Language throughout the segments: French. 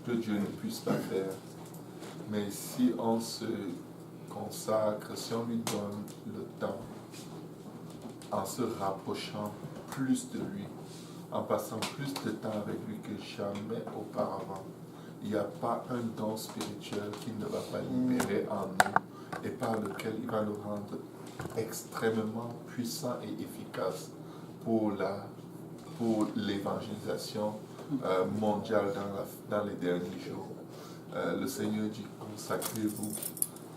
que Dieu ne puisse pas faire. Mais si on se consacre, si on lui donne le temps, en se rapprochant plus de lui, en passant plus de temps avec lui que jamais auparavant, il n'y a pas un don spirituel qu'il ne va pas libérer en nous et par lequel il va nous rendre extrêmement puissants et efficaces pour l'évangélisation mondiale dans les derniers jours. Le Seigneur dit, consacrez-vous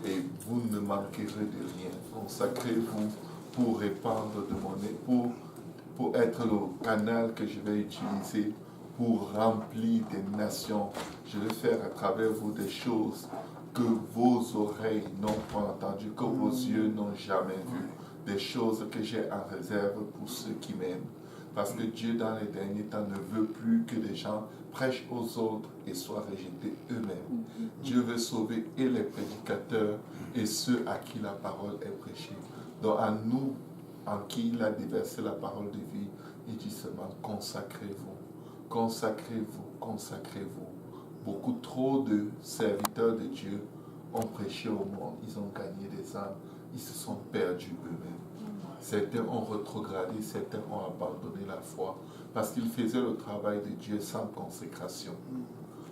et vous ne manquerez de rien. Consacrez-vous pour répandre de mon pour être le canal que je vais utiliser pour remplir des nations. Je vais faire à travers vous des choses que vos oreilles n'ont pas entendues, que vos yeux n'ont jamais vues, des choses que j'ai en réserve pour ceux qui m'aiment. Parce que Dieu, dans les derniers temps, ne veut plus que les gens prêchent aux autres et soient rejetés eux-mêmes. Dieu veut sauver et les prédicateurs et ceux à qui la parole est prêchée. Donc à nous, en qui il a déversé la parole de vie, il dit seulement consacrez-vous, consacrez-vous, consacrez-vous. Beaucoup trop de serviteurs de Dieu ont prêché au monde, ils ont gagné des âmes, ils se sont perdus eux-mêmes. Certains ont rétrogradé, certains ont abandonné la foi parce qu'ils faisaient le travail de Dieu sans consécration.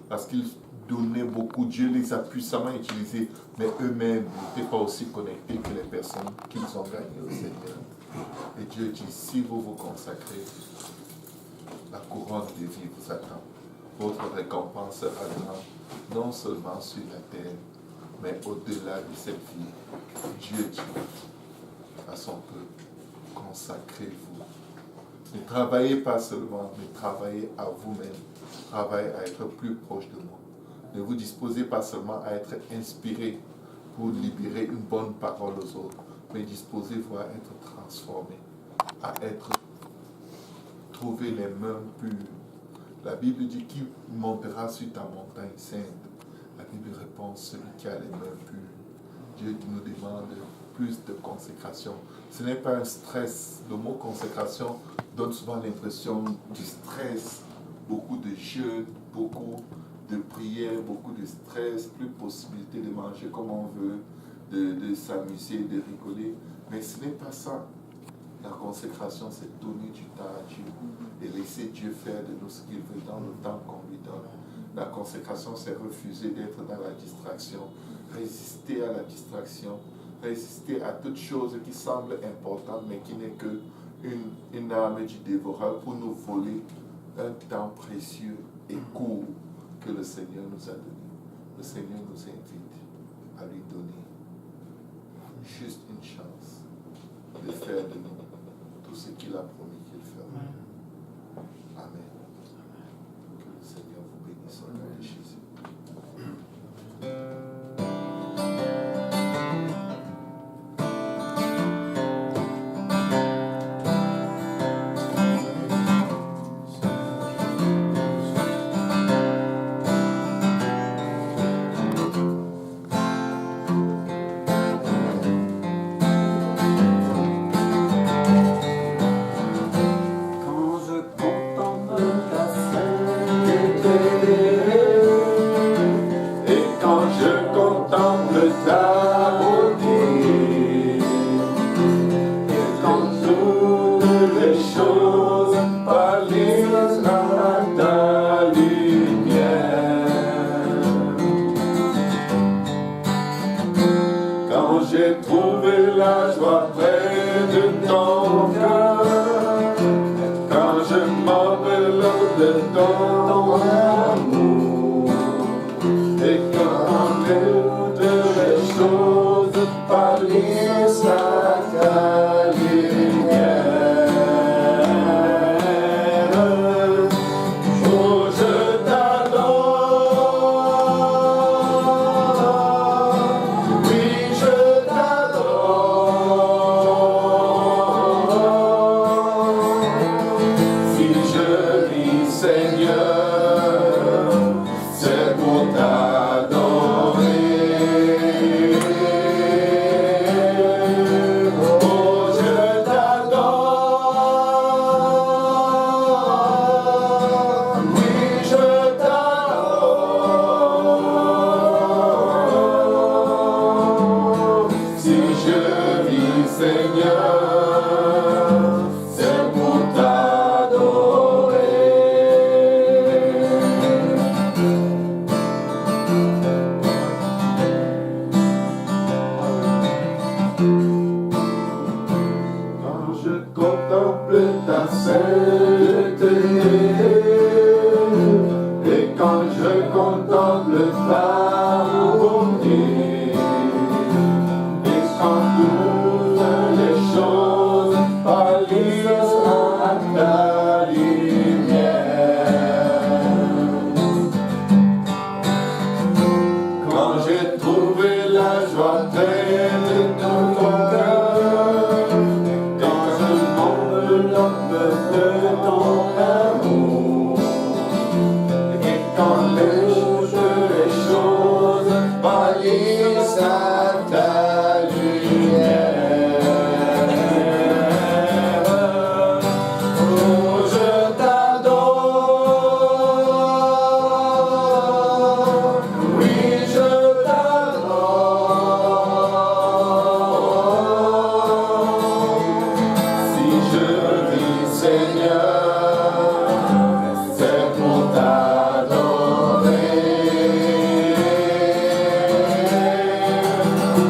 Parce qu'ils donnaient beaucoup, Dieu les a puissamment utilisés, mais eux-mêmes n'étaient pas aussi connectés que les personnes qu'ils ont gagnées au Seigneur. Et Dieu dit, si vous vous consacrez, la couronne de vie vous attend. Votre récompense sera grande, non seulement sur la terre, mais au-delà de cette vie. Dieu dit à son peuple, consacrez-vous. Ne travaillez pas seulement, mais travaillez à vous-même. Travaillez à être plus proche de moi. Ne vous disposez pas seulement à être inspiré pour libérer une bonne parole aux autres, mais disposez-vous à être transformé, à trouver les mains pures. La Bible dit qui montera sur ta montagne sainte. La Bible répond celui qui a les mains pures. Dieu nous demande plus de consécration. Ce n'est pas un stress. Le mot consécration donne souvent l'impression du stress. Beaucoup de jeûnes, beaucoup de prières, beaucoup de stress, plus possibilité de manger comme on veut, de s'amuser, de rigoler. Mais ce n'est pas ça. La consécration, c'est donner du temps à Dieu et laisser Dieu faire de nous ce qu'il veut dans le temps qu'on lui donne. La consécration, c'est refuser d'être dans la distraction, résister à la distraction, résister à toute chose qui semble importante mais qui n'est qu'une arme du dévoreur pour nous voler un temps précieux et court que le Seigneur nous a donné. Le Seigneur nous invite à lui donner juste une chance de faire de nous tout ce qu'il a promis qu'il fera. Amen. Que le Seigneur vous bénisse au nom de Jésus. Seigneur. quand je contemple ta bonté, et quand toutes les choses pâlissent à ta lumière. Quand j'ai trouvé la joie pleine de ton cœur, quand je m'enveloppe de ton amour, et quand toutes les choses pâlissent à ta lumière. Oh, je t'adore, oui, je t'adore. Si je vis, Seigneur, c'est pour t'adorer.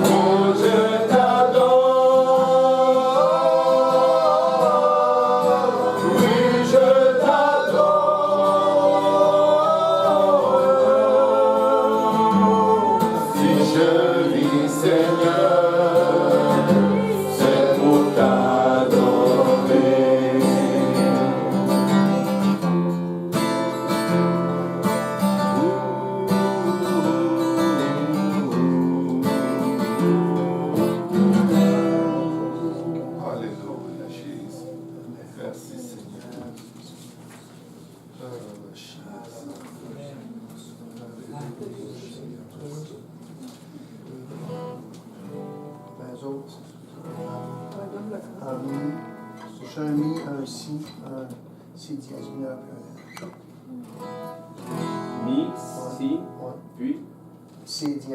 Oh, je t'adore, oui, je t'adore. Si je vis, Seigneur, c'est pour t'adorer. Alléluia, Jésus. Merci, Seigneur. Les autres. Un mi, j'ai un mi, un si, un si dièse mineur puis un Mi, si, ouais. puis Si dièse.